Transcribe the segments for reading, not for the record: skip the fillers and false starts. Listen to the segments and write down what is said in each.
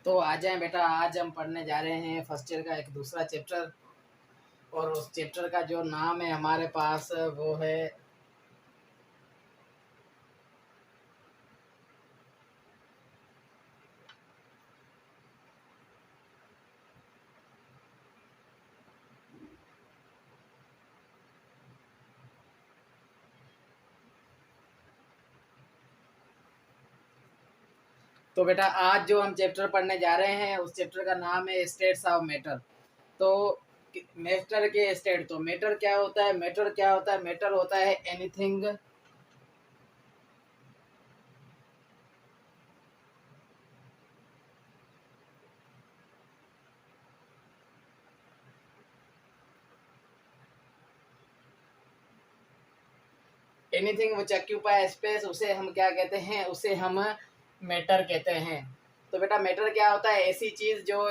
तो आ जाए बेटा, आज हम पढ़ने जा रहे हैं फर्स्ट ईयर का एक दूसरा चैप्टर। और उस चैप्टर का जो नाम है हमारे पास वो है तो बेटा आज जो हम चैप्टर पढ़ने जा रहे हैं उस चैप्टर का नाम है स्टेट्स ऑफ मैटर। तो मैटर के स्टेट, तो मैटर क्या होता है? मैटर क्या होता है? मैटर होता है anything anything which occupy space, उसे हम क्या कहते हैं? उसे हम मैटर कहते हैं। तो बेटा मैटर क्या होता है? ऐसी चीज जो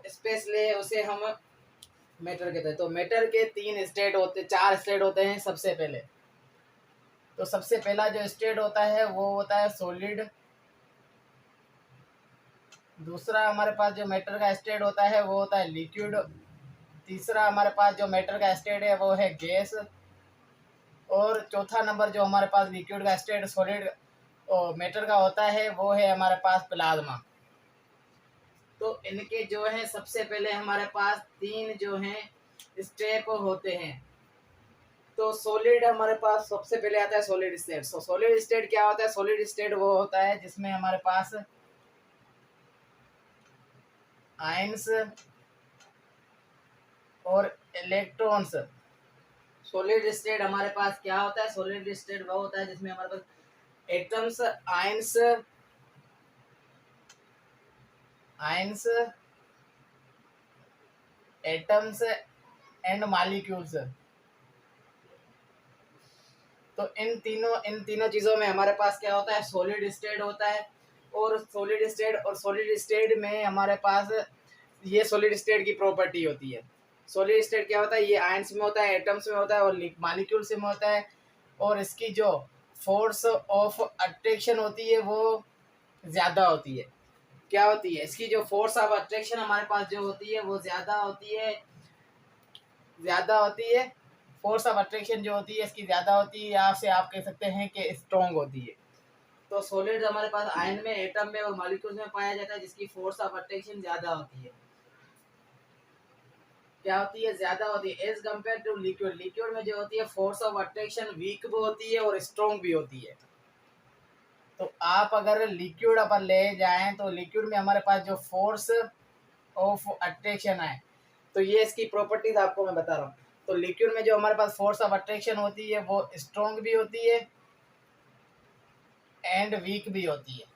स्पेस ले, उसे हम मैटर कहते हैं। तो मैटर के चार स्टेट होते हैं सबसे पहले। तो सबसे पहला जो स्टेट होता है वो होता है सॉलिड। दूसरा हमारे पास जो मैटर का स्टेट होता है वो होता है लिक्विड। तीसरा हमारे पास जो मैटर का स्टेट है वो है गैस। और चौथा नंबर जो हमारे पास लिक्विड का स्टेट सॉलिड और मैटर का होता है वो है हमारे पास प्लाज्मा। तो इनके जो है सबसे पहले हमारे पास तीन जो हैं स्टेप होते हैं। तो सॉलिड हमारे पास सबसे पहले आता है सॉलिड स्टेट। सो सॉलिड स्टेट क्या होता है? सॉलिड स्टेट वो होता है जिसमें हमारे पास आयंस और इलेक्ट्रॉन्स। सॉलिड स्टेट हमारे पास क्या होता है? सॉलिड स्टेट वो होता है जिसमें हमारे पास atoms, ions ions atoms and molecules. तो इन तीनों चीज़ों में हमारे पास क्या होता है? सॉलिड स्टेट होता है। और सॉलिड स्टेट में हमारे पास ये सॉलिड स्टेट की प्रॉपर्टी होती है। सॉलिड स्टेट क्या होता है? ये आयंस में होता है, एटम्स में होता है और मॉलिक्यूल्स में होता है। और इसकी जो फोर्स ऑफ अट्रैक्शन होती है वो ज़्यादा होती है। क्या होती है? इसकी जो फोर्स ऑफ अट्रैक्शन हमारे पास जो होती है वो ज़्यादा होती है। फोर्स ऑफ अट्रैक्शन जो होती है इसकी ज़्यादा होती है, या से आप कह सकते हैं कि स्ट्रॉन्ग होती है। तो सॉलिड हमारे पास आयन में, एटम में और मॉलिक्यूल्स में पाया जाता है जिसकी फोर्स ऑफ अट्रैक्शन ज़्यादा होती है। क्या होती है? ज़्यादा होती है as compare to liquid. Liquid में जो होती है फोर्स ऑफ अट्रैक्शन वीक भी होती है और स्ट्रॉन्ग भी होती है। तो आप अगर लिक्विड अपन ले जाएं तो लिक्विड में हमारे पास जो फोर्स ऑफ अट्रैक्शन है, तो ये इसकी प्रॉपर्टीज आपको मैं बता रहा हूँ। तो लिक्विड में जो हमारे पास फोर्स ऑफ अट्रैक्शन होती है वो स्ट्रॉन्ग भी होती है एंड वीक भी होती है।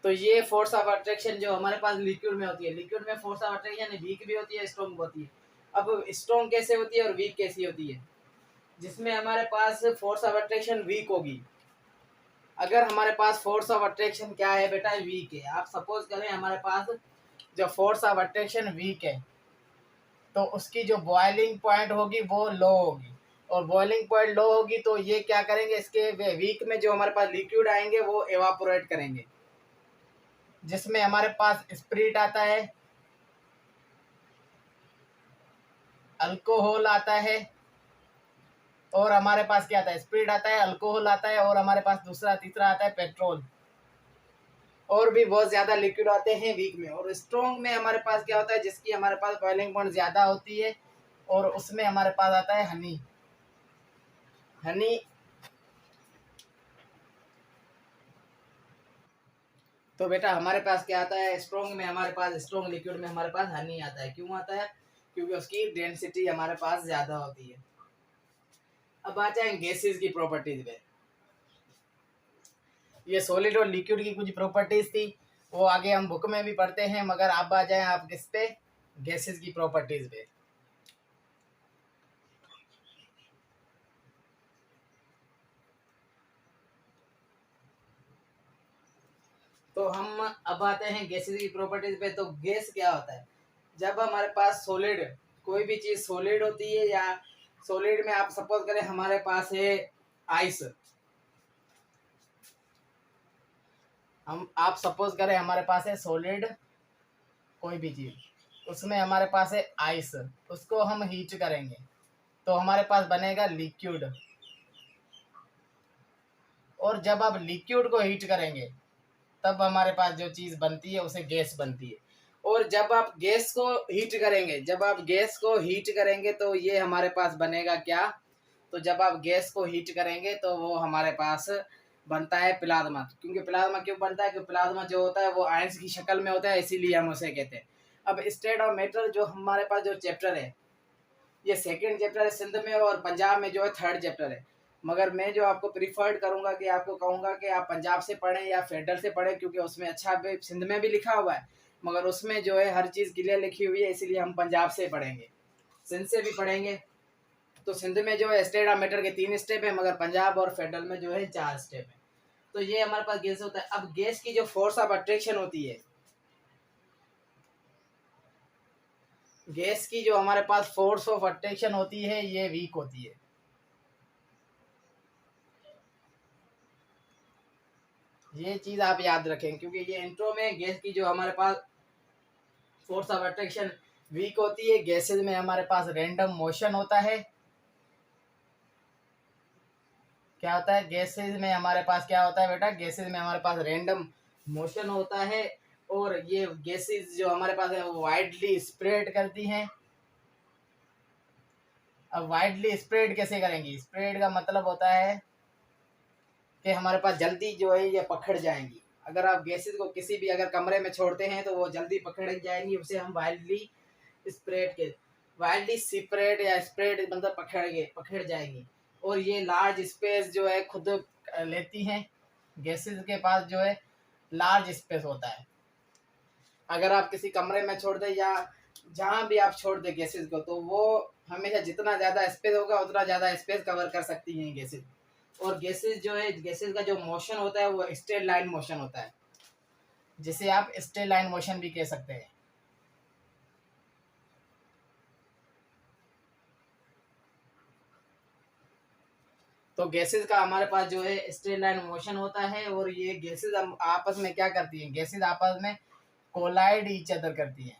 तो ये फोर्स ऑफ अट्रैक्शन जो हमारे पास लिक्विड में होती है, लिक्विड में फोर्स ऑफ अट्रैक्शन वीक भी होती है, स्ट्रॉन्ग होती है। अब स्ट्रॉन्ग कैसे होती है और वीक कैसी होती है? जिसमें हमारे पास फोर्स ऑफ अट्रैक्शन वीक होगी। अगर हमारे पास फोर्स ऑफ अट्रैक्शन क्या है बेटा? वीक है। आप सपोज करें हमारे पास जो फोर्स ऑफ अट्रैक्शन वीक है तो उसकी जो बॉइलिंग पॉइंट होगी वो लो होगी। और बॉइलिंग पॉइंट लो होगी तो ये क्या करेंगे? इसके वीक में जो हमारे पास लिक्विड आएंगे वो एवापोरेट करेंगे, जिसमें हमारे पास स्पिरिट आता है, अल्कोहल आता है, और हमारे पास क्या आता है? स्पिरिट आता है, अल्कोहल आता है, और हमारे पास दूसरा तीसरा आता है पेट्रोल। और भी बहुत ज़्यादा लिक्विड आते हैं वीक में। और स्ट्रॉन्ग में हमारे पास क्या होता है? जिसकी हमारे पास बॉइलिंग पॉइंट ज़्यादा होती है, और उसमें हमारे पास आता है हनी। हनी तो बेटा हमारे पास क्या आता है? स्ट्रॉन्ग में हमारे पास, स्ट्रॉन्ग लिक्विड में हमारे पास हनी आता है। क्यों आता है? क्योंकि उसकी डेंसिटी हमारे पास ज़्यादा होती है। अब आ जाए गैसेस की प्रॉपर्टीज पे। ये सॉलिड और लिक्विड की कुछ प्रॉपर्टीज थी, वो आगे हम बुक में भी पढ़ते हैं, मगर अब आ जाए आप किस पे? गैसेस की प्रॉपर्टीज पे। तो हम अब आते हैं गैसेस की प्रॉपर्टीज पे। तो गैस क्या होता है? जब हमारे पास सॉलिड, कोई भी चीज़ सॉलिड होती है, या सॉलिड में आप सपोज करें हमारे पास है आइस। हम आप सपोज करें हमारे पास है सॉलिड कोई भी चीज़, उसमें हमारे पास है आइस, उसको हम हीट करेंगे तो हमारे पास बनेगा लिक्विड। और जब आप लिक्विड को हीट करेंगे तब हमारे पास जो चीज़ बनती है उसे गैस बनती है। और जब आप गैस को हीट करेंगे, जब आप गैस को हीट करेंगे तो ये हमारे पास बनेगा क्या? तो जब आप गैस को हीट करेंगे तो वो हमारे पास बनता है प्लाज्मा। क्योंकि प्लाज्मा क्यों बनता है? क्योंकि प्लाज्मा जो होता है वो आयंस की शक्ल में होता है, इसीलिए हम उसे कहते हैं। अब स्टेट ऑफ मैटर जो हमारे पास जो चैप्टर है, ये सेकंड चैप्टर है सिंध में, और पंजाब में जो है थर्ड चैप्टर है। मगर मैं जो आपको प्रीफर्ड करूंगा कि आपको कहूंगा कि आप पंजाब से पढ़ें या फेडरल से पढ़ें, क्योंकि उसमें अच्छा भी सिंध में भी लिखा हुआ है, मगर उसमें जो है हर चीज़ क्लियर लिखी हुई है, इसीलिए हम पंजाब से पढ़ेंगे। सिंध से भी पढ़ेंगे तो सिंध में जो है स्टेट ऑफ मैटर के 3 स्टेप है, मगर पंजाब और फेडरल में जो है 4 स्टेप है। तो ये हमारे पास गैस होता है। अब गैस की जो फोर्स ऑफ अट्रैक्शन होती है, गैस की जो हमारे पास फोर्स ऑफ अट्रैक्शन होती है ये वीक होती है। ये चीज़ आप याद रखें, क्योंकि ये इंट्रो में गैस की जो हमारे पास फोर्स ऑफ अट्रैक्शन वीक होती है। गैसेज में हमारे पास रैंडम मोशन होता है। क्या होता है गैसेज में हमारे पास? क्या होता है बेटा? गैसेज में हमारे पास रैंडम मोशन होता है। और ये गैसेज जो हमारे पास है वो वाइडली स्प्रेड करती हैं। अब वाइडली स्प्रेड कैसे करेंगी? स्प्रेड का मतलब होता है कि हमारे पास जल्दी जो है ये पकड़ जाएंगी। अगर आप गैसेज को किसी भी अगर कमरे में छोड़ते हैं तो वो जल्दी पकड़ जाएंगी, उसे हम वाइडली स्प्रेड के, वाइडली स्प्रेड या स्प्रेड मतलब पकड़ जाएंगी। और ये लार्ज स्पेस जो है खुद लेती हैं। गैसेज के पास जो है लार्ज स्पेस होता है। अगर आप किसी कमरे में छोड़ दें या जहाँ भी आप छोड़ दें गैसेज को, तो वो हमेशा जितना ज़्यादा स्पेस होगा उतना ज़्यादा स्पेस कवर कर सकती हैं गैसेज। और गैसेज जो है, गैसेज का जो मोशन होता है वो स्ट्रेट लाइन मोशन होता है, जिसे आप स्ट्रेट लाइन मोशन भी कह सकते हैं। तो गैसेज का हमारे पास जो है स्ट्रेट लाइन मोशन होता है। और ये गैसेज आपस में क्या करती हैं? गैसेज आपस में कोलाइड ईच अदर करती हैं।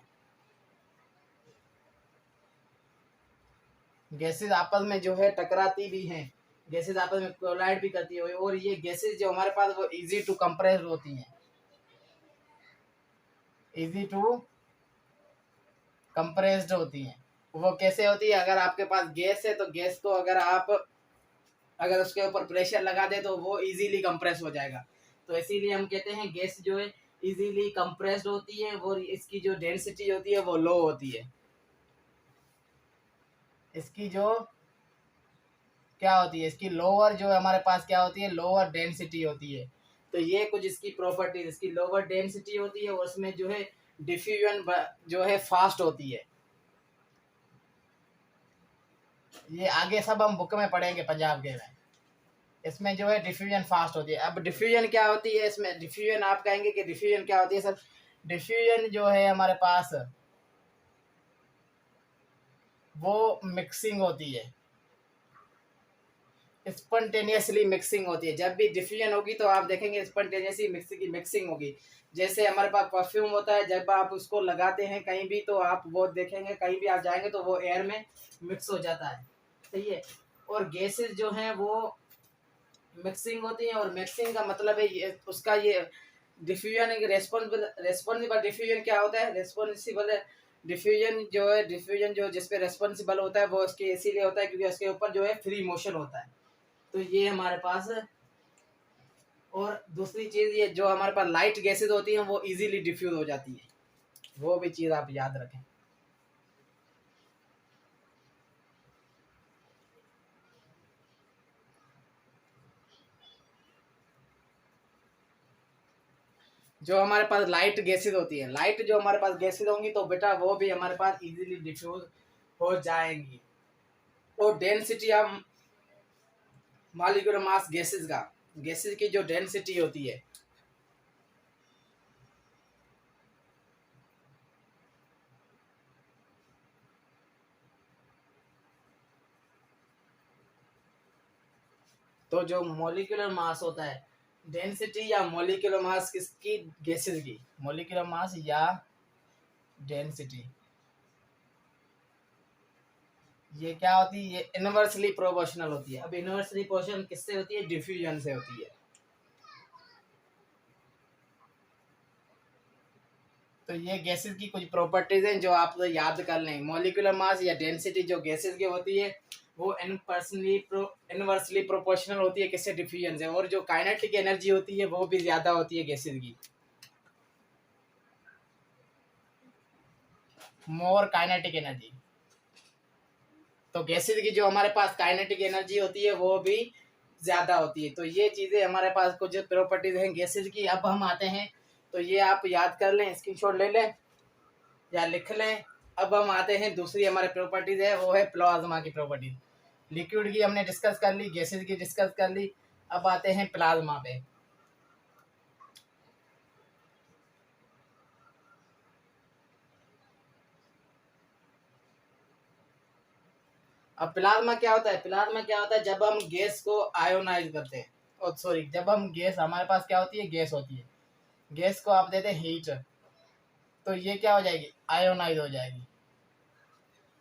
गैसेज आपस में जो है टकराती भी हैं, गैसेज आपस में कोलाइड भी करती है। और ये गैसेज जो हमारे पास वो इजी टू कंप्रेस होती हैं, इजी टू कंप्रेस्ड होती हैं। वो कैसे होती है? अगर आपके पास गैस है तो गैस को अगर उसके ऊपर प्रेशर लगा दे तो वो इजीली कंप्रेस हो जाएगा। तो इसीलिए हम कहते हैं गैस जो है इजीली कंप्रेस्ड होती है, और इसकी जो डेंसिटी होती है वो लो होती है। इसकी जो क्या होती है? इसकी लोअर जो हमारे पास क्या होती है? लोअर डेंसिटी होती है। तो ये कुछ इसकी प्रॉपर्टीज, इसकी लोअर डेंसिटी होती है और उसमें जो है डिफ्यूजन जो है फास्ट होती है। ये आगे सब हम बुक में पढ़ेंगे पंजाब के में। इसमें जो है डिफ्यूजन फास्ट होती है। अब डिफ्यूजन क्या होती है? इसमें डिफ्यूजन आप कहेंगे कि डिफ्यूजन क्या होती है सर? डिफ्यूजन जो है हमारे पास वो मिक्सिंग होती है, स्पॉन्टेनियसली मिक्सिंग होती है। जब भी डिफ्यूजन होगी तो आप देखेंगे स्पॉन्टेनियसली मिक्सिंग होगी। जैसे हमारे पास परफ्यूम होता है, जब आप उसको लगाते हैं कहीं भी तो आप वो देखेंगे, कहीं भी आप जाएंगे तो वो एयर में मिक्स हो जाता है, सही है। और गैसेस जो हैं वो मिक्सिंग होती हैं। और मिक्सिंग का मतलब है ये उसका ये डिफ्यूजन है। रेस्पॉन्सिबल डिफ्यूजन क्या होता है? रेस्पॉन्सिबल डिफ्यूजन जो है, डिफ्यूजन जो जिस पे रेस्पॉन्सिबल होता है वो उसके इसीलिए होता है क्योंकि उसके ऊपर जो है फ्री मोशन होता है। तो ये हमारे पास। और दूसरी चीज़ ये जो हमारे पास लाइट गैसेज होती हैं वो इजीली डिफ्यूज हो जाती है, वो भी चीज़ आप याद रखें। जो हमारे पास लाइट गैसेज होती है, लाइट जो हमारे पास गैसेज होंगी तो बेटा वो भी हमारे पास इजीली डिफ्यूज हो जाएंगी। और density of molecular mass gases का, गैसेज की जो डेंसिटी होती है, तो जो मॉलिक्यूलर मास होता है, डेंसिटी या मोलिकुलर मास किसकी, गैसेस की, मोलिकुलर मास या डेंसिटी, ये क्या होती है, ये इनवर्सली प्रोपोर्शनल होती है। अब इनवर्सली प्रोपोर्शनल किससे होती है, डिफ्यूजन से होती है। तो ये गैसेस की कुछ प्रॉपर्टीज हैं जो आप याद कर लें। मॉलिक्यूलर मास या डेंसिटी जो गैसेस की होती है वो इनवर्सली प्रोपोर्शनल होती है किससे, डिफ्यूजन से। और जो काइनेटिक एनर्जी होती है वो भी ज्यादा होती है गैसेस की, मोर काइनेटिक एनर्जी। तो गैसेस की जो हमारे पास काइनेटिक एनर्जी होती है वो भी ज्यादा होती है। तो ये चीजें हमारे पास कुछ प्रॉपर्टीज हैं गैसेस की। अब हम आते हैं, तो ये आप याद कर लें, स्क्रीनशॉट ले लें या लिख लें। अब हम आते हैं दूसरी हमारे प्रॉपर्टीज है, वो है प्लाज्मा की प्रॉपर्टीज। लिक्विड की हमने डिस्कस कर ली, गैसेज की डिस्कस कर ली, अब आते हैं प्लाज्मा पे। अब प्लाज्मा क्या होता है, प्लाज्मा क्या होता है, जब हम गैस को आयोनाइज करते हैं, और सॉरी जब हम गैस, हमारे पास क्या होती है, गैस होती है, गैस को आप देते हैं हीट, तो ये क्या हो जाएगी, आयोनाइज हो जाएगी,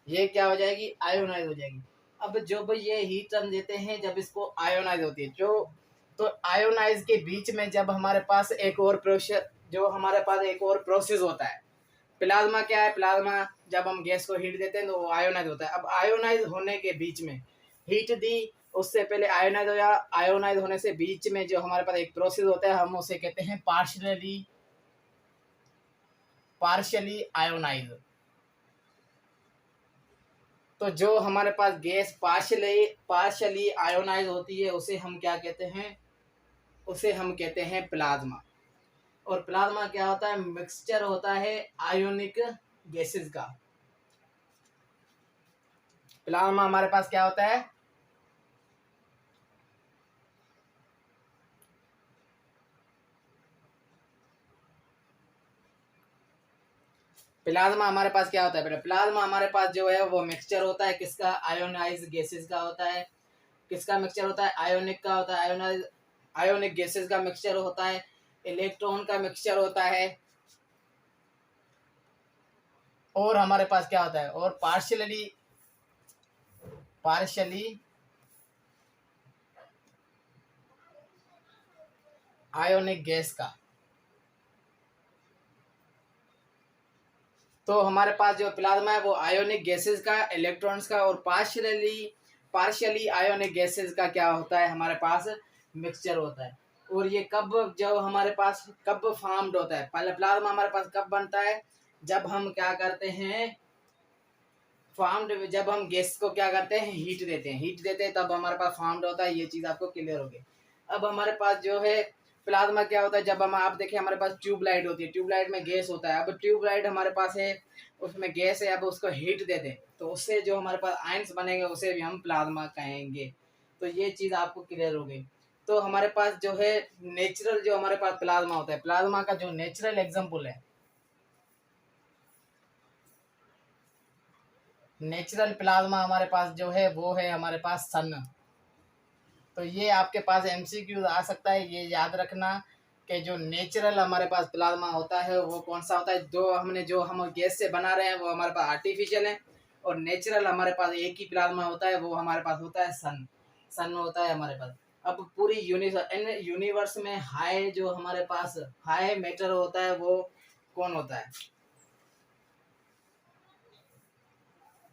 ये क्या हो जाएगी, आयोनाइज हो जाएगी। अब जब ये हीट हम देते हैं, जब इसको आयोनाइज होती है जो, तो आयोनाइज के बीच में जब हमारे पास एक और प्रोसेस, जो हमारे पास एक और प्रोसेस होता है। प्लाज्मा क्या है, प्लाज्मा जब हम गैस को हीट देते हैं तो वो आयोनाइज होता है। अब आयोनाइज होने के बीच में हीट दी, उससे पहले आयोनाइज हो, या आयोनाइज होने से बीच में जो हमारे पास एक प्रोसेस होता है, हम उसे कहते हैं पार्शियली आयोनाइज। तो जो हमारे पास गैस पार्शियली आयोनाइज होती है उसे हम क्या कहते हैं, उसे हम कहते हैं प्लाज्मा। और प्लाज्मा क्या होता है, मिक्सचर होता है आयोनिक गैसेस का। प्लाज्मा हमारे पास क्या होता है, प्लाज्मा हमारे पास क्या होता है, प्लाज्मा हमारे पास जो है वो मिक्सचर होता है किसका, आयोनाइज गैसेस का होता है। किसका मिक्सचर होता है, आयोनिक का होता है, आयोनाइज आयोनिक गैसेस का मिक्सचर होता है, इलेक्ट्रॉन का मिक्सचर होता है। और हमारे पास क्या होता है, और पार्शियली आयोनिक गैस का। तो हमारे पास जो प्लाज्मा है वो आयोनिक गैसेस का, इलेक्ट्रॉन्स का, और पार्शियली आयोनिक गैसेस का क्या होता है, हमारे पास मिक्सचर होता है। और ये कब, जब हमारे पास कब फॉर्म्ड होता है, पहले प्लाज्मा हमारे पास कब बनता है, जब हम क्या करते हैं, फॉर्म्ड, जब हम गैस को क्या करते हैं, हीट देते हैं तब हमारे पास फॉर्म्ड होता है। ये चीज आपको क्लियर होगी। अब हमारे पास जो है प्लाज्मा क्या होता है, जब हम, आप देखिए हमारे पास ट्यूबलाइट होती है, ट्यूबलाइट में गैस होता है। अब ट्यूबलाइट हमारे पास है, उसमें गैस है, अब उसको हीट दे दें तो उससे जो हमारे पास आयंस बनेंगे उसे भी हम प्लाज्मा कहेंगे। तो ये चीज आपको क्लियर हो गई। तो हमारे पास जो है नेचुरल, जो हमारे पास प्लाज्मा होता है, प्लाज्मा का जो नेचुरल एग्जाम्पल है, नेचुरल प्लाज्मा हमारे पास जो है वो है हमारे पास सन। तो ये आपके पास एमसीक्यू आ सकता है, ये याद रखना कि जो नेचुरल हमारे पास प्लाज्मा होता है वो कौन सा होता है, जो हम गैस से बना रहे हैं वो हमारे पास आर्टिफिशियल है। और नेचुरल हमारे पास एक ही प्लाज्मा होता है, वो हमारे पास होता है सन। सन होता है हमारे पास। अब पूरी यूनिवर्स में हाई, जो हमारे पास हाई मैटर होता है वो कौन होता है,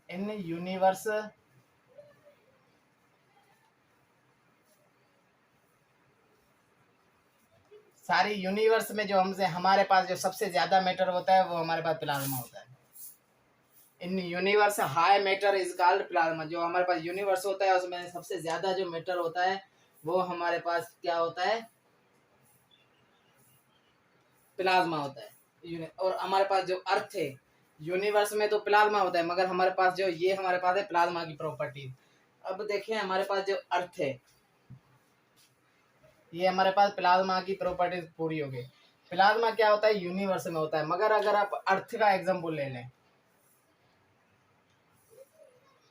इन यूनिवर्स, सारी यूनिवर्स में जो हमसे, हमारे पास जो सबसे ज्यादा मैटर होता है वो हमारे पास प्लाज्मा होता है। In universe high matter is called plasma. जो हमारे पास यूनिवर्स होता है उसमें सबसे ज्यादा जो मैटर होता है वो हमारे पास क्या होता है, प्लाज्मा होता है। और हमारे पास जो अर्थ है, यूनिवर्स में तो प्लाज्मा होता है, मगर हमारे पास जो ये हमारे पास है प्लाज्मा की प्रॉपर्टी। अब देखें हमारे पास जो अर्थ है, ये हमारे पास प्लाज्मा की प्रॉपर्टीज पूरी हो गई। प्लाज्मा क्या होता है, यूनिवर्स में होता है। मगर अगर आप अर्थ का एग्जांपल ले लें,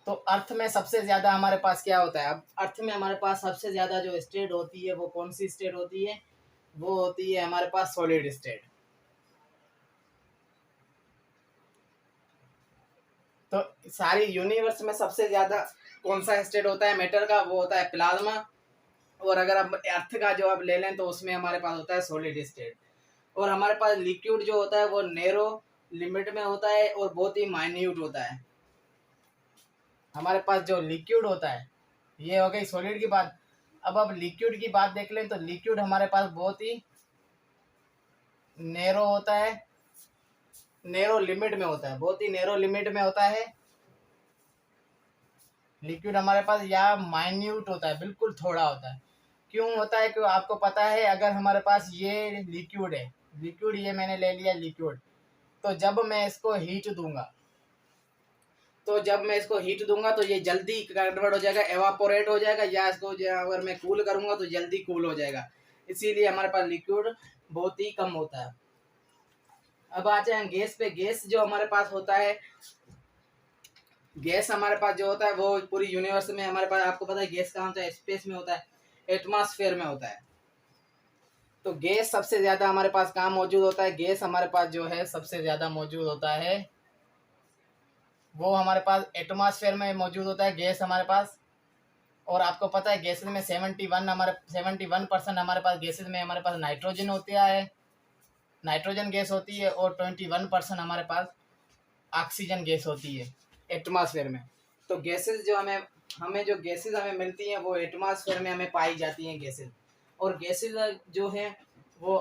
तो अर्थ में सबसे ज्यादा हमारे पास क्या होता है, अब अर्थ में हमारे पास सबसे ज्यादा जो स्टेट होती है वो कौन सी स्टेट होती है, वो होती है हमारे पास सॉलिड स्टेट। तो सारी यूनिवर्स में सबसे ज्यादा कौन सा स्टेट होता है मैटर का, वो होता है प्लाज्मा। और अगर अब अर्थ का जो आप ले लें तो उसमें हमारे पास होता है सॉलिड स्टेट। और हमारे पास लिक्विड जो होता है वो नैरो लिमिट में होता है और बहुत ही माइन्यूट होता है। हमारे पास जो लिक्विड होता है, ये हो गई सॉलिड की बात। अब लिक्विड की बात देख लें तो लिक्विड हमारे पास बहुत ही नैरो होता है, नैरो लिमिट में होता है, बहुत ही नैरो लिमिट में होता है लिक्विड हमारे पास, या माइन्यूट होता है, बिल्कुल थोड़ा होता है। क्यों होता है, क्यों आपको पता है, अगर हमारे पास ये लिक्विड है, लिक्विड ये मैंने ले लिया लिक्विड, तो जब मैं इसको हीट दूंगा, तो ये जल्दी कन्वर्ट हो जाएगा, एवापोरेट हो जाएगा, या इसको अगर मैं कूल करूंगा तो जल्दी कूल हो जाएगा। इसीलिए हमारे पास लिक्विड बहुत ही कम होता है। अब आ जाए गैस पे। गैस जो हमारे पास होता है, गैस हमारे पास जो होता है वो पूरी यूनिवर्स में हमारे पास, आपको पता है गैस कहाँ होता है, स्पेस में होता है, एटमॉस्फेयर में होता है। तो गैस सबसे ज्यादा हमारे पास कहाँ मौजूद होता है, गैस हमारे पास जो है सबसे ज्यादा मौजूद होता है वो हमारे पास एटमॉस्फेयर में मौजूद होता है गैस हमारे पास। और आपको पता है गैसेज में 71% हमारे पास गैसेज में हमारे पास नाइट्रोजन होता है, नाइट्रोजन गैस होती है, और 21% हमारे पास ऑक्सीजन गैस होती है एटमॉस्फेयर में। तो गैसेज जो हमें हमें जो गैसेज हमें मिलती हैं वो एटमॉस्फेयर में हमें पाई जाती हैं गैसेज। और गैसेज जो है वो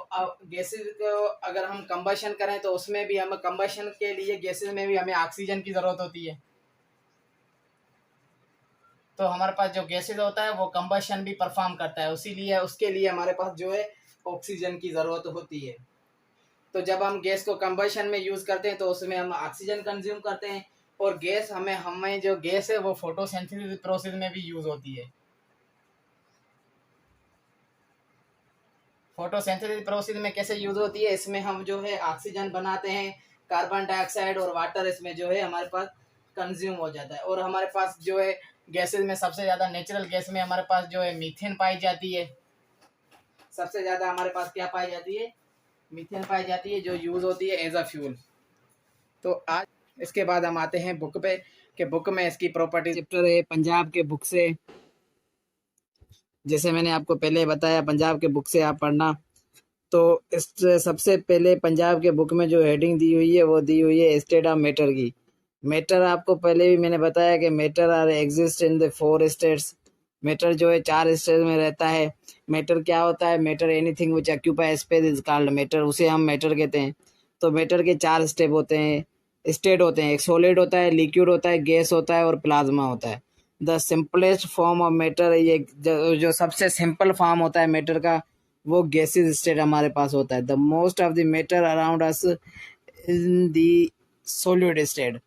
गैसेज को अगर हम कंबशन करें तो उसमें भी हमें कंबशन के लिए गैसेज में भी हमें ऑक्सीजन की ज़रूरत होती है। तो हमारे पास जो गैसेज होता है वो कंबशन भी परफॉर्म करता है, इसीलिए उसके लिए हमारे पास जो है ऑक्सीजन की ज़रूरत होती है। तो जब हम गैस को कंबशन में यूज़ करते हैं तो उसमें हम ऑक्सीजन कंज्यूम करते हैं। और गैस हमें हमें जो गैस है वो फोटोसिंथेसिस प्रोसेस में भी यूज़ होती है। फोटोसिंथेसिस प्रोसेस में कैसे यूज़ होती है, इसमें हम जो है ऑक्सीजन बनाते हैं, कार्बन डाइऑक्साइड और वाटर इसमें जो है हमारे पास कंज्यूम हो जाता है। और हमारे पास जो है गैसेज में सबसे ज़्यादा नेचुरल गैस में हमारे पास जो है मीथेन पाई जाती है। सबसे ज़्यादा हमारे पास क्या पाई जाती है, मीथेन पाई जाती है, जो यूज़ होती है एज अ फ्यूल। तो आज इसके बाद हम आते हैं बुक पे, कि बुक में इसकी प्रॉपर्टी चैप्टर है पंजाब के बुक से। जैसे मैंने आपको पहले बताया पंजाब के बुक से आप पढ़ना। तो इस सबसे पहले पंजाब के बुक में जो हेडिंग दी हुई है वो दी हुई है स्टेट ऑफ मैटर की। मैटर आपको पहले भी मैंने बताया कि matter are exist in the 4 states. Matter जो है 4 स्टेट में रहता है। मैटर क्या होता है, matter anything which occupy space is called matter, उसे हम मैटर कहते हैं। तो मैटर के 4 स्टेप होते हैं, स्टेट होते हैं। एक सॉलिड होता है, लिक्विड होता है, गैस होता है और प्लाज्मा होता है। The simplest form of matter, ये जो सबसे सिंपल फॉर्म होता है मैटर का वो गैसेज स्टेट हमारे पास होता है। The most of the matter around us in the solid state.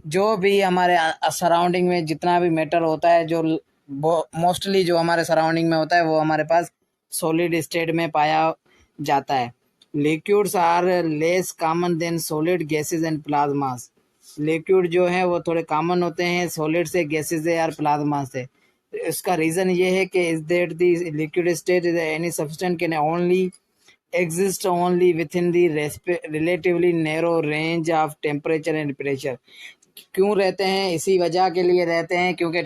जो भी हमारे सराउंडिंग में जितना भी मैटर होता है, जो मोस्टली जो हमारे सराउंडिंग में होता है वो हमारे पास सॉलिड स्टेट में पाया जाता है। Liquids are less common than solid gases and plasmas. Liquid जो है वो थोड़े कॉमन होते हैं सॉलिड से, गैसेज से और प्लाज्मा से। इसका रीज़न ये है कि is that the liquid state is any substance can only exist only within the relatively narrow range of temperature and pressure। क्यों रहते हैं, इसी वजह के लिए रहते हैं क्योंकि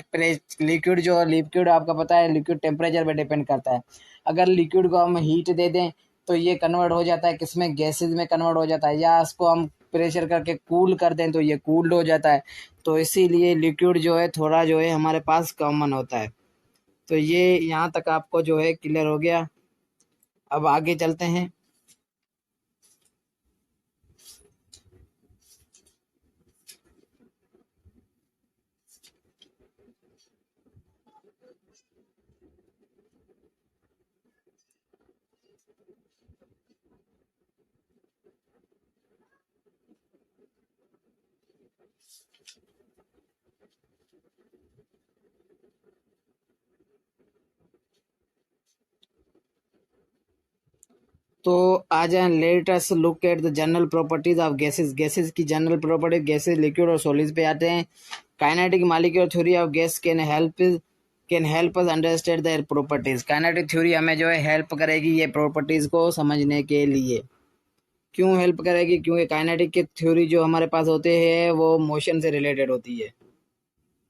लिक्विड आपका पता है लिक्विड टेम्परेचर पे डिपेंड करता है। अगर लिक्विड को हम हीट दे दें तो ये कन्वर्ट हो जाता है किसमें, गैसेज में कन्वर्ट हो जाता है, या इसको हम प्रेशर करके कूल कर दें तो ये कूल्ड हो जाता है। तो इसीलिए लिक्विड जो है थोड़ा जो है हमारे पास कॉमन होता है। तो ये यहाँ तक आपको जो है क्लियर हो गया। अब आगे चलते हैं। तो आ जाए, let us look at the general properties of gases. Gases की जनरल प्रॉपर्टी, गैसेस लिक्विड और सॉलिड्स पे आते हैं। Kinetic molecular theory of gas can help can help us understand their properties. Kinetic theory हमें जो है हेल्प करेगी ये प्रॉपर्टीज को समझने के लिए। क्यों हेल्प करेगी? क्योंकि काइनेटिक की थ्योरी जो हमारे पास होते हैं वो मोशन से रिलेटेड होती है।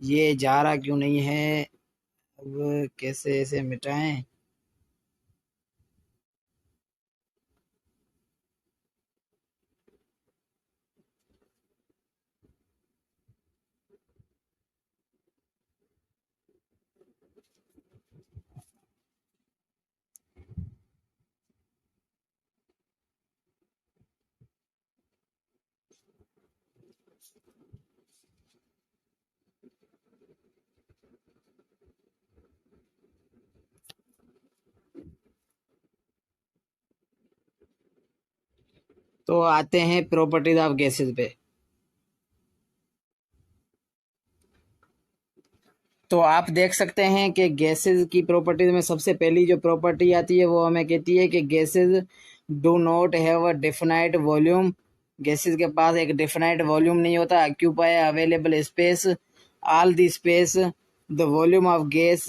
ये जा रहा क्यों नहीं है? अब कैसे इसे मिटाएं? तो आते हैं प्रॉपर्टीज ऑफ गैसेस पे। तो आप देख सकते हैं कि गैसेस की प्रॉपर्टीज में सबसे पहली जो प्रॉपर्टी आती है वो हमें कहती है कि gases do not have a definite volume. Gases के पास एक डेफिनाइट वॉल्यूम नहीं होता। Occupy available space, all the space, the volume of gas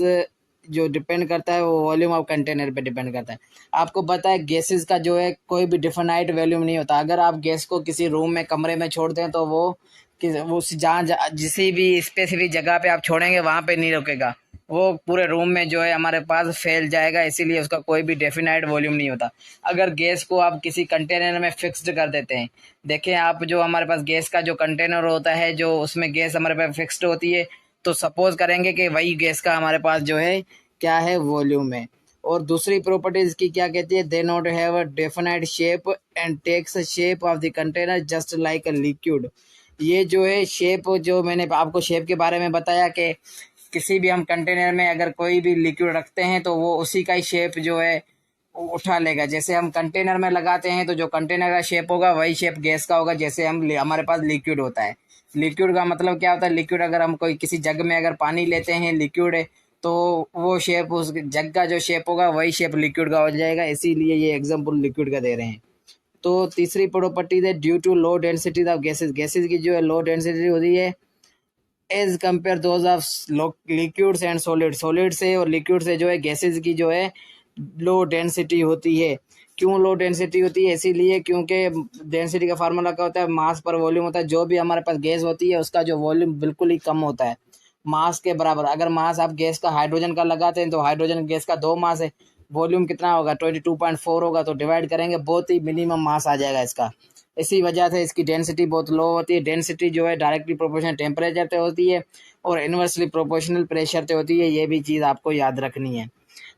जो डिपेंड करता है वो वॉल्यूम ऑफ कंटेनर पे डिपेंड करता है। आपको पता है गैसेस का जो है कोई भी डिफिनाइट वॉल्यूम नहीं होता। अगर आप गैस को किसी रूम में कमरे में छोड़ दें तो वो जहाँ जिसी भी स्पेसिफिक जगह पे आप छोड़ेंगे वहाँ पे नहीं रुकेगा, वो पूरे रूम में जो है हमारे पास फैल जाएगा। इसीलिए उसका कोई भी डेफिनाइट वॉल्यूम नहीं होता। अगर गैस को आप किसी कंटेनर में फिक्स्ड कर देते हैं, देखें आप जो हमारे पास गैस का जो कंटेनर होता है जो उसमें गैस हमारे पास फिक्स्ड होती है, तो सपोज करेंगे कि वही गैस का हमारे पास जो है क्या है, वॉल्यूम है। और दूसरी प्रॉपर्टीज की क्या कहती है? They not have a definite shape and takes shape of the container just like a liquid. ये जो है शेप, जो मैंने आपको शेप के बारे में बताया कि किसी भी हम कंटेनर में अगर कोई भी लिक्विड रखते हैं तो वो उसी का ही शेप जो है उठा लेगा। जैसे हम कंटेनर में लगाते हैं तो जो कंटेनर का शेप होगा वही शेप गैस का होगा। जैसे हमारे पास लिक्विड होता है, लिक्विड का मतलब क्या होता है? लिक्विड अगर हम कोई किसी जग में अगर पानी लेते हैं लिक्विड है तो वो शेप, उस जग का जो शेप होगा वही शेप लिक्विड का हो जाएगा। इसीलिए ये एग्जाम्पल लिक्विड का दे रहे हैं। तो तीसरी प्रॉपर्टी है due to low density of gases. Gases की जो है लो डेंसिटी होती है as compare those of liquids and solid. Solid से और लिक्विड से जो है गैसेस की जो है लो डेंसिटी होती है। क्यों लो डेंसिटी होती है? इसीलिए क्योंकि डेंसिटी का फार्मूला क्या होता है? मास पर वॉल्यूम होता है। जो भी हमारे पास गैस होती है उसका जो वॉल्यूम बिल्कुल ही कम होता है, मास के बराबर। अगर मास आप गैस का हाइड्रोजन का लगाते हैं तो हाइड्रोजन गैस का 2 मास है, वॉल्यूम कितना होगा? 22.4 होगा। तो डिवाइड करेंगे, बहुत ही मिनिमम मास आ जाएगा इसका। इसी वजह से इसकी डेंसिटी बहुत लो होती है। डेंसिटी जो है डायरेक्टली प्रोपोर्शनल टेम्परेचर से होती है और इन्वर्सली प्रोपोर्शनल प्रेशर से होती है। ये भी चीज़ आपको याद रखनी है।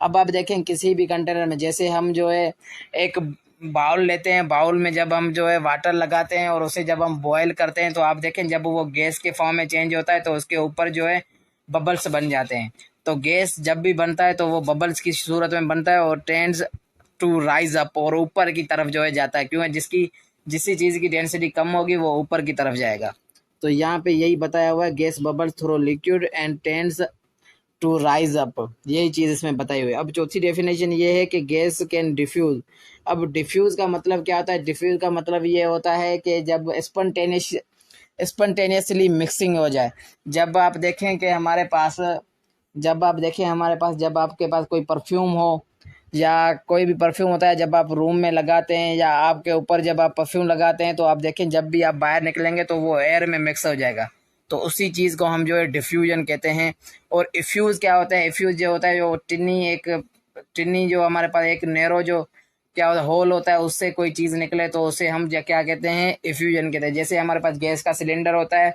अब आप देखें किसी भी कंटेनर में, जैसे हम जो है एक बाउल लेते हैं, बाउल में जब हम जो है वाटर लगाते हैं और उसे जब हम बॉयल करते हैं तो आप देखें जब वो गैस के फॉर्म में चेंज होता है तो उसके ऊपर जो है बबल्स बन जाते हैं। तो गैस जब भी बनता है तो वो बबल्स की सूरत में बनता है और टेंड्स टू राइज अप, और ऊपर की तरफ जो है जाता है। क्योंकि जिसी चीज़ की डेंसिटी कम होगी वो ऊपर की तरफ जाएगा। तो यहाँ पे यही बताया हुआ है, gas bubbles through liquid and tends to rise up, यही चीज़ इसमें बताई हुई है। अब चौथी डेफिनेशन ये है कि गैस कैन डिफ्यूज। अब डिफ्यूज का मतलब क्या होता है? डिफ्यूज का मतलब ये होता है कि जब स्पॉन्टेनियसली मिक्सिंग हो जाए। जब आप देखें कि हमारे पास जब आपके पास कोई परफ्यूम हो या कोई भी परफ्यूम होता है, जब आप रूम में लगाते हैं या आपके ऊपर जब आप परफ्यूम लगाते हैं तो आप देखें जब भी आप बाहर निकलेंगे तो वो एयर में मिक्स हो जाएगा। तो उसी चीज़ को हम जो है डिफ्यूजन कहते हैं। और इफ्यूज़ क्या होता है? इफ्यूज़ जो होता है, जो टिन्नी जो हमारे पास एक नैरो जो क्या होता है होल होता है, उससे कोई चीज़ निकले तो उसे हम क्या कहते हैं? इफ्यूजन कहते हैं। जैसे हमारे पास गैस का सिलेंडर होता है,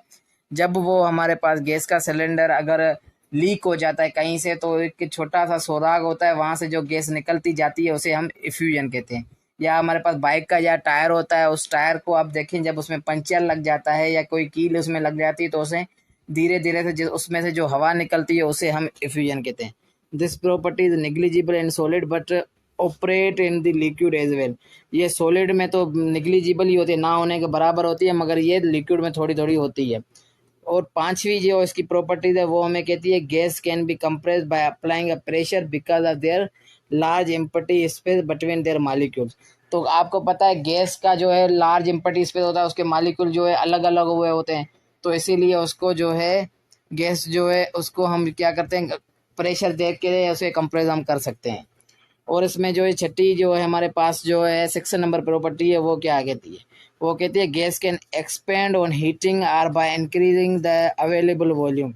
जब वो हमारे पास गैस का सिलेंडर अगर लीक हो जाता है कहीं से तो एक छोटा सा सुराग होता है, वहाँ से जो गैस निकलती जाती है उसे हम इफ्यूजन कहते हैं। या हमारे पास बाइक का या टायर होता है, उस टायर को आप देखें जब उसमें पंचर लग जाता है या कोई कील उसमें लग जाती है तो उसे धीरे धीरे से उसमें से जो हवा निकलती है उसे हम इफ्यूजन कहते हैं। This property is negligible in solid but operate in the liquid as well. ये सॉलिड में तो निग्लिजिबल ही होती है, ना होने के बराबर होती है, मगर ये लिक्विड में थोड़ी थोड़ी होती है। और पांचवी जो इसकी प्रॉपर्टीज है वो हमें कहती है gas can be compressed by applying a pressure because of their large empty space between their molecules. तो आपको पता है गैस का जो है लार्ज एम्प्टी स्पेस होता है, उसके मॉलिक्यूल जो है अलग अलग हुए होते हैं। तो इसीलिए उसको जो है गैस जो है उसको हम क्या करते हैं? प्रेशर देख के उसे कंप्रेस हम कर सकते हैं। और इसमें जो है छठी जो है हमारे पास जो है सेक्शन नंबर प्रॉपर्टी है वो क्या कहती है, वो कहती है gas can expand on heating or by increasing the available volume.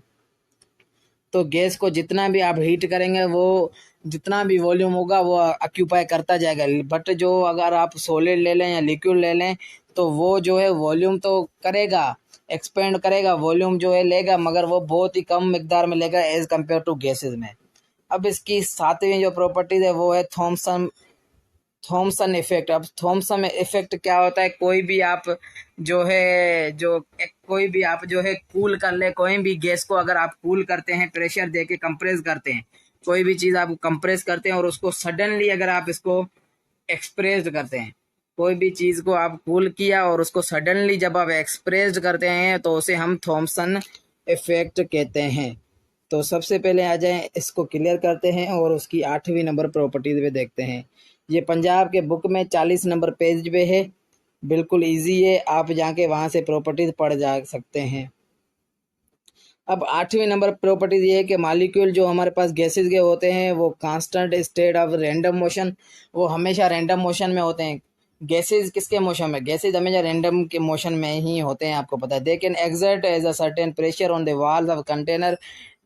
तो गैस को जितना भी आप हीट करेंगे वो जितना भी वॉल्यूम होगा वो ऑक्यूपाई करता जाएगा। बट जो अगर आप सॉलिड ले लें या लिक्विड ले लें तो वो जो है वॉल्यूम तो करेगा, एक्सपेंड करेगा, वॉल्यूम जो है लेगा, मगर वो बहुत ही कम मिकदार में लेगा एज कम्पेयर टू गैसेज में। अब इसकी सातवीं जो प्रॉपर्टीज है वो है थॉमसन इफेक्ट। अब थॉमसन इफेक्ट क्या होता है, कोई भी आप जो है कूल कर ले, कोई भी गैस को अगर आप कूल करते हैं, प्रेशर दे के कंप्रेस करते हैं, कोई भी चीज़ आप कंप्रेस करते हैं और उसको सडनली अगर आप इसको एक्सप्रेस्ड करते हैं, कोई भी चीज़ को आप कूल किया और उसको सडनली जब आप एक्सप्रेस्ड करते हैं तो उसे हम थॉमसन इफेक्ट कहते हैं। तो सबसे पहले आ जाए इसको क्लियर करते हैं और उसकी 8वीं नंबर प्रॉपर्टीज पे देखते हैं। ये पंजाब के बुक में 40 नंबर पेज पे है, बिल्कुल इजी है, आप जाके वहाँ से प्रॉपर्टीज पढ़ जा सकते हैं। अब 8वीं नंबर प्रॉपर्टीज ये है कि मालिक्यूल जो हमारे पास गैसेस के होते हैं वो constant state of random motion, वो हमेशा रैंडम मोशन में होते हैं। गैसेज किसके मोशन में, गैसेज हमेशा रैंडम के मोशन में ही होते हैं, आपको पता है। They can exert as a certain pressure on the walls of container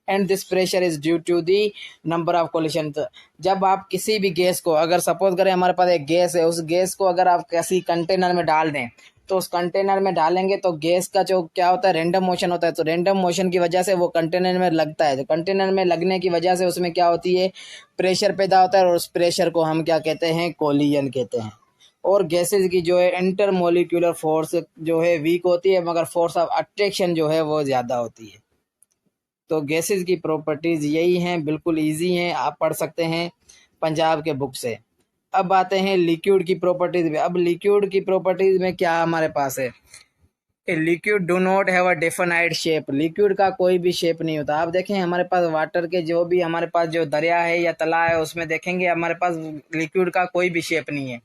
and this pressure is due to the number of collision. जब आप किसी भी गैस को, अगर सपोज करें हमारे पास एक गैस है, उस गैस को अगर आप किसी कंटेनर में डाल दें तो उस कंटेनर में डालेंगे तो गैस का जो क्या होता है, रैंडम मोशन होता है। तो रैंडम मोशन की वजह से वो कंटेनर में लगता है, तो कंटेनर में लगने की वजह से उसमें क्या होती है, प्रेशर पैदा होता है और उस प्रेशर को हम क्या कहते हैं, कोलिजन कहते हैं। और गैसेज की जो है इंटर मोलिकुलर फोर्स जो है वीक होती है, मगर फोर्स ऑफ अट्रैक्शन जो है वो ज़्यादा होती है। तो गैसेस की प्रॉपर्टीज यही हैं, बिल्कुल इजी हैं, आप पढ़ सकते हैं पंजाब के बुक से। अब आते हैं लिक्विड की प्रॉपर्टीज में। अब लिक्विड की प्रॉपर्टीज में क्या हमारे पास है, liquid do not have a definite shape. Liquid का कोई भी शेप नहीं होता। आप देखें हमारे पास वाटर के जो भी हमारे पास जो दरिया है या तालाब है उसमें देखेंगे हमारे पास लिक्विड का कोई भी शेप नहीं है।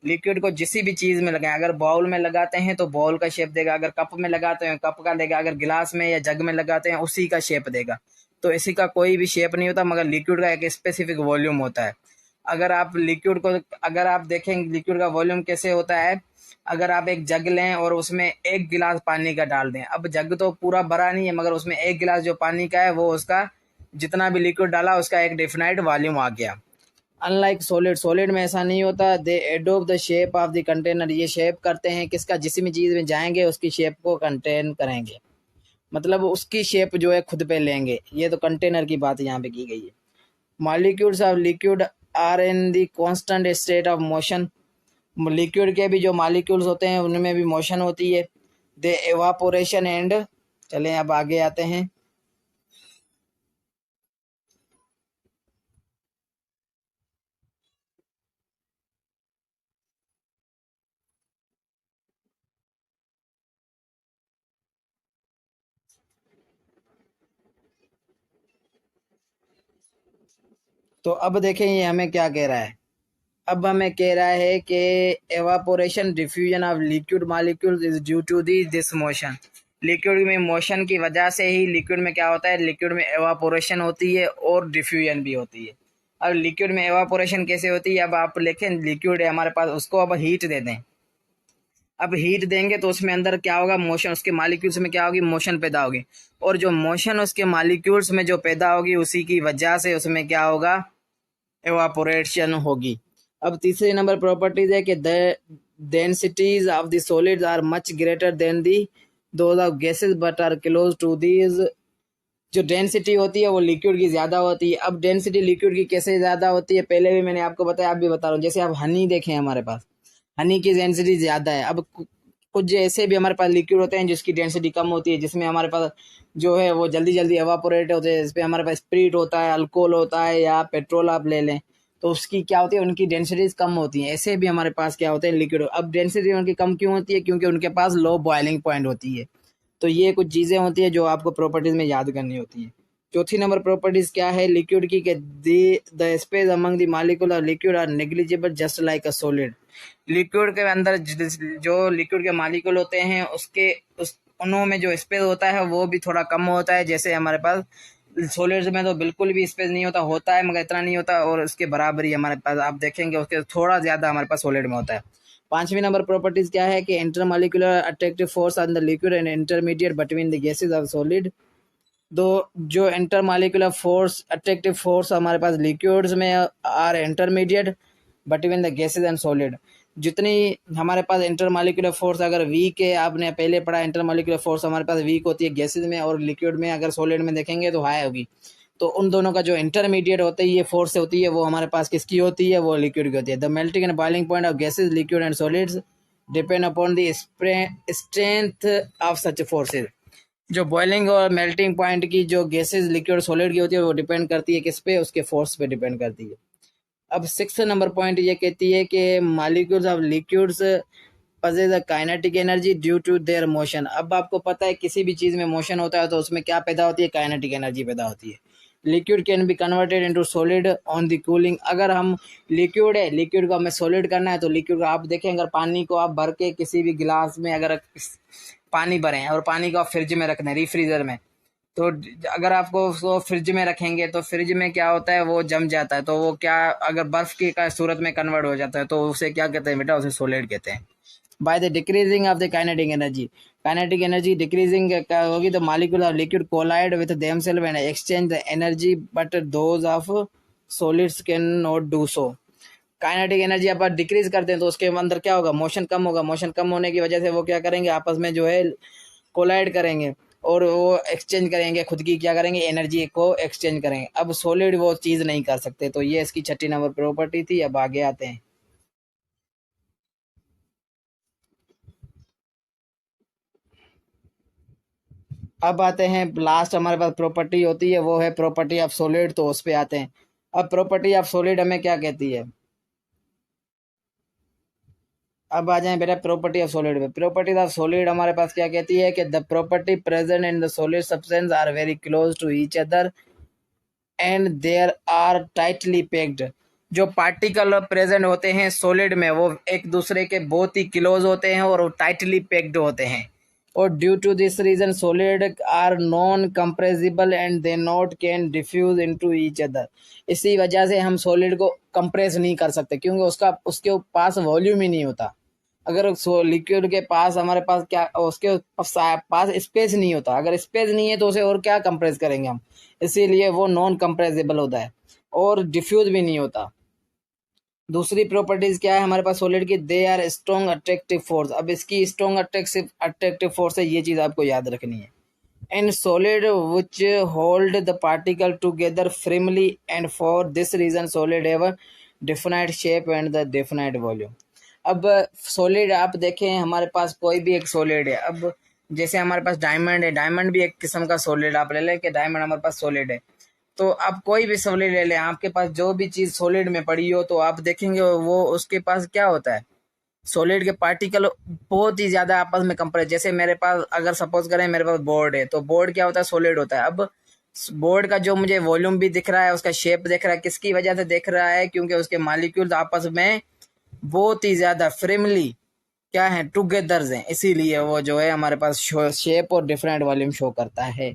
लिक्विड को जिस भी चीज़ में लगाएं, अगर बाउल में लगाते हैं तो बाउल का शेप देगा, अगर कप में लगाते हैं कप का देगा, अगर गिलास में या जग में लगाते हैं उसी का शेप देगा। तो इसी का कोई भी शेप नहीं होता, मगर लिक्विड का एक स्पेसिफिक वॉल्यूम होता है। अगर आप लिक्विड को अगर आप देखें लिक्विड का वॉल्यूम कैसे होता है, अगर आप एक जग लें और उसमें एक गिलास पानी का डाल दें, अब जग तो पूरा भरा नहीं है मगर उसमें एक गिलास जो पानी का है वो उसका जितना भी लिक्विड डाला उसका एक डेफिनाइट वॉल्यूम आ गया। अनलाइक सॉलिड में ऐसा नहीं होता। They adopt the shape of the container, ये शेप करते हैं किसका, जिस भी चीज़ में जाएंगे उसकी शेप को कंटेन करेंगे, मतलब उसकी शेप जो है खुद पे लेंगे। ये तो कंटेनर की बात यहाँ पे की गई है। Molecules of liquid are in the constant state of motion. Liquid के भी जो मॉलिक्यूल्स होते हैं उनमें भी मोशन होती है। दे एवापोरेशन एंड, चलें अब आगे आते हैं। तो अब देखें ये हमें क्या कह रहा है, अब हमें कह रहा है कि evaporation diffusion of liquid molecules is due to this motion. Liquid में मोशन की वजह से ही लिक्विड में क्या होता है, लिक्विड में एवापोरेशन होती है और डिफ्यूजन भी होती है। अब लिक्विड में एवापोरेशन कैसे होती है, अब आप लिखें लिक्विड है हमारे पास, उसको अब हीट दे दें। अब हीट देंगे तो उसमें अंदर क्या होगा, मोशन, उसके मॉलिक्यूल्स में क्या होगी, मोशन पैदा होगी। और जो मोशन उसके मॉलिक्यूल्स में जो पैदा होगी उसी की वजह से उसमें क्या होगा, एवापोरेशन होगी। अब तीसरे नंबर प्रॉपर्टीज है कि the densities of the solids are much greater than the those of gases but are close to these. जो डेंसिटी होती है वो लिक्विड की ज़्यादा होती है। अब डेंसिटी लिक्विड की कैसे ज़्यादा होती है, पहले भी मैंने आपको बताया, आप भी बता रहा हूँ। जैसे आप हनी देखें, हमारे पास हनी की डेंसिटी ज़्यादा है। अब कुछ ऐसे भी हमारे पास लिक्विड होते हैं जिसकी डेंसिटी कम होती है, जिसमें हमारे पास जो है वो जल्दी जल्दी एवापोरेट होते हैं। इस पर हमारे पास स्प्रिट होता है, अल्कोहल होता है या पेट्रोल आप ले लें तो उसकी क्या होती है, उनकी डेंसिटीज कम होती हैं। ऐसे भी हमारे पास क्या होते हैं लिक्विड। अब डेंसिटी उनकी कम क्यों होती है, क्योंकि उनके पास लो बॉइलिंग पॉइंट होती है। तो ये कुछ चीज़ें होती है जो आपको प्रॉपर्टीज में याद करनी होती है। चौथी नंबर प्रॉपर्टीज क्या है लिक्विड की, the space among the molecule of liquid are negligible just like a solid. Liquid के अंदर जो लिक्विड के मॉलिक्यूल होते हैं उसके उनों में जो स्पेस होता है वो भी थोड़ा कम होता है, जैसे हमारे पास सॉलिड्स में तो बिल्कुल भी स्पेस नहीं होता है मगर इतना नहीं होता, और उसके बराबर ही हमारे पास आप देखेंगे उसके थोड़ा ज़्यादा हमारे पास सॉलिड में होता है। 5वीं नंबर प्रॉपर्टीज क्या है कि intermolecular attractive force on the liquid and intermediate between the gases of solid. दो जो इंटरमॉलिक्यूलर फोर्स अट्रैक्टिव फोर्स हमारे पास लिक्विड्स में are intermediate between the gases and solid. जितनी हमारे पास इंटरमॉलिक्यूलर फोर्स अगर वीक है, आपने पहले पढ़ा इंटरमॉलिक्यूलर फोर्स हमारे पास वीक होती है गैसेज में और लिक्विड में, अगर सॉलिड में देखेंगे तो हाई होगी। तो उन दोनों का जो इंटरमीडिएट होता है ये फोर्स होती है वो हमारे पास किसकी होती है, वो लिक्विड की होती है। The melting and boiling point of gases liquid and solids depend upon the strength of such forces. जो बॉइलिंग और मेल्टिंग पॉइंट की जो गैसेज लिक्विड सॉलिड की होती है वो डिपेंड करती है किस पे, उसके फोर्स पे डिपेंड करती है। अब 6 नंबर पॉइंट ये कहती है कि molecules of liquids possess a kinetic energy due to their motion। अब आपको पता है किसी भी चीज़ में मोशन होता है तो उसमें क्या पैदा होती है, काइनेटिक एनर्जी पैदा होती है। Liquid can be converted into solid on the cooling. अगर हम लिक्विड है, लिक्विड को हमें सॉलिड करना है तो लिक्विड को आप देखें, अगर पानी को आप भर के किसी भी गिलास में अगर पानी भरें और पानी को आप फ्रिज में रख दें, रिफ्रीजर में, तो अगर आपको उसको फ्रिज में रखेंगे तो फ्रिज में क्या होता है, वो जम जाता है। तो वो क्या अगर बर्फ की का सूरत में कन्वर्ट हो जाता है तो उसे क्या कहते हैं बेटा, उसे सॉलिड कहते हैं। By the decreasing of the kinetic energy decreasing होगी तो molecule of liquid collide with themselves and exchange the energy but those of solids can not do so. Kinetic energy आप डिक्रीज करते हैं तो उसके अंदर क्या होगा, मोशन कम होगा। मोशन कम होने की वजह से वो क्या करेंगे, आपस में जो है कोलाइड करेंगे और वो एक्सचेंज करेंगे, खुद की क्या करेंगे, एनर्जी को एक्सचेंज करेंगे। अब सॉलिड वो चीज़ नहीं कर सकते। तो ये इसकी 6 नंबर प्रॉपर्टी थी। अब आगे आते हैं। अब आते हैं लास्ट हमारे पास प्रॉपर्टी होती है वो है प्रॉपर्टी ऑफ सॉलिड। तो उस पे आते हैं। अब प्रॉपर्टी ऑफ सॉलिड हमें क्या कहती है, अब आ जाए बेटा प्रॉपर्टी ऑफ सॉलिड पे। प्रॉपर्टी ऑफ सॉलिड हमारे पास क्या कहती है कि the property present in the solid substance are very close to each other and there are tightly packed. जो पार्टिकल प्रेजेंट होते हैं सॉलिड में वो एक दूसरे के बहुत ही क्लोज होते हैं और टाइटली पैक्ड होते हैं। और due to this reason solid are non compressible and they not can diffuse into each other. इसी वजह से हम सॉलिड को कंप्रेस नहीं कर सकते क्योंकि उसके पास वॉल्यूम ही नहीं होता। अगर लिक्विड के पास हमारे पास क्या, उसके पास स्पेस नहीं होता। अगर स्पेस नहीं है तो उसे और क्या कंप्रेस करेंगे हम, इसीलिए वो नॉन कंप्रेसिबल होता है और डिफ्यूज भी नहीं होता। दूसरी प्रॉपर्टीज क्या है हमारे पास सॉलिड की, they are strong attractive force. अब इसकी स्ट्रॉन्ग अट्रैक्टिव फोर्स है, ये चीज आपको याद रखनी है। And solid which hold the particle together firmly and for this reason solid have a definite shape and the definite volume. अब सॉलिड आप देखें, हमारे पास कोई भी एक सॉलिड है। अब जैसे हमारे पास डायमंड है, डायमंड भी एक किस्म का सॉलिड आप ले लें कि डायमंड हमारे पास सॉलिड है। तो आप कोई भी सॉलिड ले लें, आपके पास जो भी चीज़ सॉलिड में पड़ी हो तो आप देखेंगे वो उसके पास क्या होता है, सॉलिड के पार्टिकल बहुत ही ज़्यादा आपस में कंपेयर। जैसे मेरे पास अगर सपोज करें मेरे पास बोर्ड है तो बोर्ड क्या होता है, सॉलिड होता है। अब बोर्ड का जो मुझे वॉल्यूम भी दिख रहा है, उसका शेप दिख रहा है, किसकी वजह से दिख रहा है, क्योंकि उसके मॉलिक्यूल्स आपस में बहुत ही ज़्यादा फ्रेमली क्या है, टुगेदर हैं, इसीलिए वो जो है हमारे पास शेप और डिफरेंट वॉल्यूम शो करता है।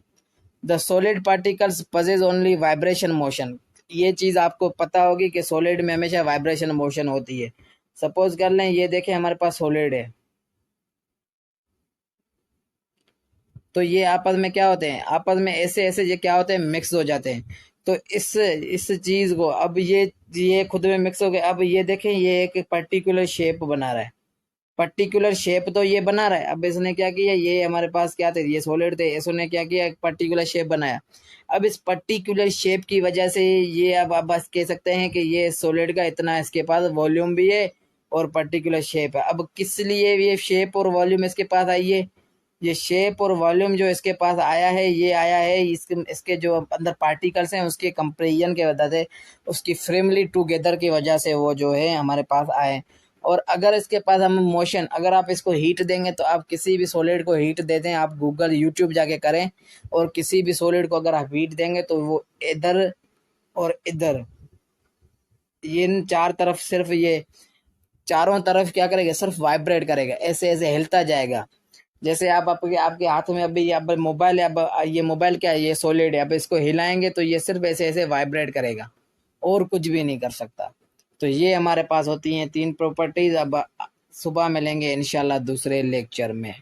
The solid particles पजेज only vibration motion. ये चीज़ आपको पता होगी कि सॉलिड में हमेशा वाइब्रेशन मोशन होती है। सपोज कर लें ये देखें हमारे पास सॉलिड है तो ये आपस में क्या होते हैं, आपस में ऐसे ऐसे ये क्या होते हैं, मिक्स हो जाते हैं। तो इस चीज़ को अब ये खुद में मिक्स हो गए। अब ये देखें ये एक पर्टिकुलर शेप बना रहा है, पर्टिकुलर शेप तो ये बना रहा है। अब इसने क्या किया, ये हमारे पास क्या थे, ये सॉलिड थे, इसने क्या किया, एक पर्टिकुलर शेप बनाया। अब इस पर्टिकुलर शेप की वजह से ये अब आप बस कह सकते हैं कि ये सॉलिड का इतना इसके पास वॉल्यूम भी है और पर्टिकुलर शेप है। अब किस लिए ये शेप और वॉल्यूम इसके पास आई है, ये शेप और वॉल्यूम जो इसके पास आया है ये आया है इसके जो अंदर पार्टिकल्स हैं उसके कंपेरिजन के वजह से, उसकी फ्रेमली टुगेदर की वजह से वो जो है हमारे पास आए। और अगर इसके पास हम मोशन, अगर आप इसको हीट देंगे तो आप किसी भी सॉलिड को हीट दे दें, आप गूगल यूट्यूब जाके करें और किसी भी सॉलिड को अगर आप हीट देंगे तो वो इधर और इधर ये इन चार तरफ, सिर्फ ये चारों तरफ क्या करेगा, सिर्फ वाइब्रेट करेगा, ऐसे ऐसे हिलता जाएगा। जैसे आप आपके आपके हाथ में अभी अब मोबाइल है, अब ये मोबाइल क्या है, ये सॉलिड है, अब इसको हिलाएंगे तो ये सिर्फ ऐसे ऐसे वाइब्रेट करेगा और कुछ भी नहीं कर सकता। तो ये हमारे पास होती हैं 3 प्रॉपर्टीज। अब सुबह मिलेंगे इंशाल्लाह दूसरे लेक्चर में।